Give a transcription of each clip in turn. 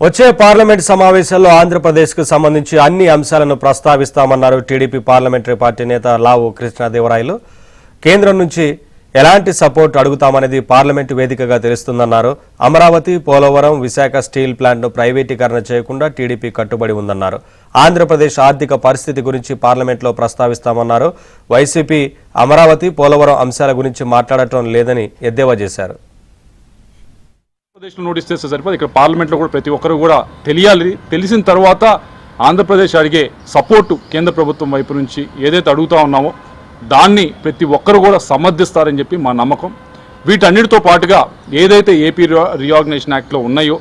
వచ్చే పార్లమెంట్ సమావేశాల్లో ఆంధ్రప్రదేశ్కు సంబంధించి అన్ని అంశాలను ప్రస్తావిస్తామన్నారు టీడీపీ పార్లమెంటరీ పార్టీ నేత లావు కృష్ణదేవరాయలు. కేంద్రం నుంచి ఎలాంటి సపోర్ట్ అడుగుతామనేది పార్లమెంటు వేదికగా తెలుస్తుందన్నారు. అమరావతి, పోలవరం, విశాఖ స్టీల్ ప్లాంట్ను ప్రైవేటీకరణ చేయకుండా టీడీపీ కట్టుబడి ఉందన్నారు. ఆంధ్రప్రదేశ్ ఆర్థిక పరిస్థితి గురించి పార్లమెంట్లో ప్రస్తావిస్తామన్నారు. వైసీపీ అమరావతి, పోలవరం అంశాల గురించి మాట్లాడటం లేదని ఎద్దేవా చేశారు. ఆంధ్రప్రదేశ్లో నోటీస్ చేస్తే సరిపోదు. ఇక్కడ పార్లమెంట్లో కూడా ప్రతి ఒక్కరు కూడా తెలియాలి. తెలిసిన తర్వాత ఆంధ్రప్రదేశ్ అడిగే సపోర్టు కేంద్ర ప్రభుత్వం వైపు నుంచి ఏదైతే అడుగుతా ఉన్నామో దాన్ని ప్రతి ఒక్కరు కూడా సమర్థిస్తారని చెప్పి మా నమ్మకం. వీటన్నిటితో పాటుగా ఏదైతే ఏపీ రీఆర్గనైజేషన్ యాక్ట్లో ఉన్నాయో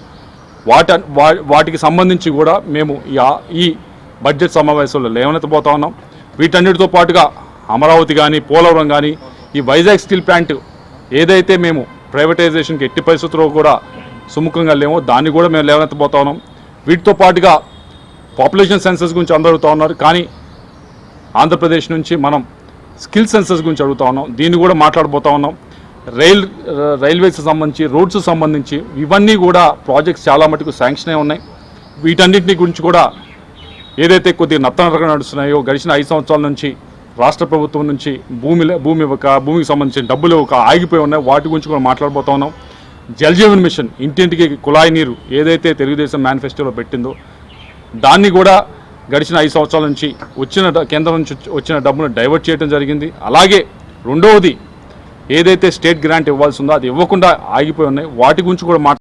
వాటికి సంబంధించి కూడా మేము ఈ బడ్జెట్ సమావేశంలో లేవనెత్తబోతా ఉన్నాం. వీటన్నిటితో పాటుగా అమరావతి కానీ, పోలవరం కానీ, ఈ వైజాగ్ స్టీల్ ప్లాంట్ ఏదైతే మేము ప్రైవేటైజేషన్కి ఎట్టి పరిస్థితుల్లో కూడా సుముఖంగా లేమో దాన్ని కూడా మేము లేవనెత్తబోతా ఉన్నాం. వీటితో పాటుగా పాపులేషన్ సెన్సస్ గురించి అందరూ అడుగుతూ ఉన్నారు, కానీ ఆంధ్రప్రదేశ్ నుంచి మనం స్కిల్ సెన్సస్ గురించి అడుగుతూ ఉన్నాం. దీన్ని కూడా మాట్లాడబోతూ ఉన్నాం. రైల్వేస్కి సంబంధించి, రోడ్స్కి సంబంధించి ఇవన్నీ కూడా ప్రాజెక్ట్స్ చాలా మటుకు శాంక్షన్ అయి ఉన్నాయి. వీటన్నింటినీ గురించి కూడా ఏదైతే కొద్దిగా నత్తనరగా నడుస్తున్నాయో గడిచిన 5 సంవత్సరాల నుంచి రాష్ట్ర ప్రభుత్వం నుంచి భూమికి సంబంధించిన డబ్బులు ఆగిపోయి ఉన్నాయి. వాటి గురించి కూడా మాట్లాడబోతా ఉన్నాం. జల్ జీవన్ మిషన్, ఇంటింటికి కుళాయి నీరు ఏదైతే తెలుగుదేశం మేనిఫెస్టోలో పెట్టిందో దాన్ని కూడా గడిచిన 5 సంవత్సరాల నుంచి కేంద్రం నుంచి వచ్చిన డబ్బును డైవర్ట్ చేయడం జరిగింది. అలాగే రెండవది ఏదైతే స్టేట్ గ్రాంట్ ఇవ్వాల్సి ఉందో అది ఇవ్వకుండా ఆగిపోయి ఉన్నాయి. వాటి గురించి కూడా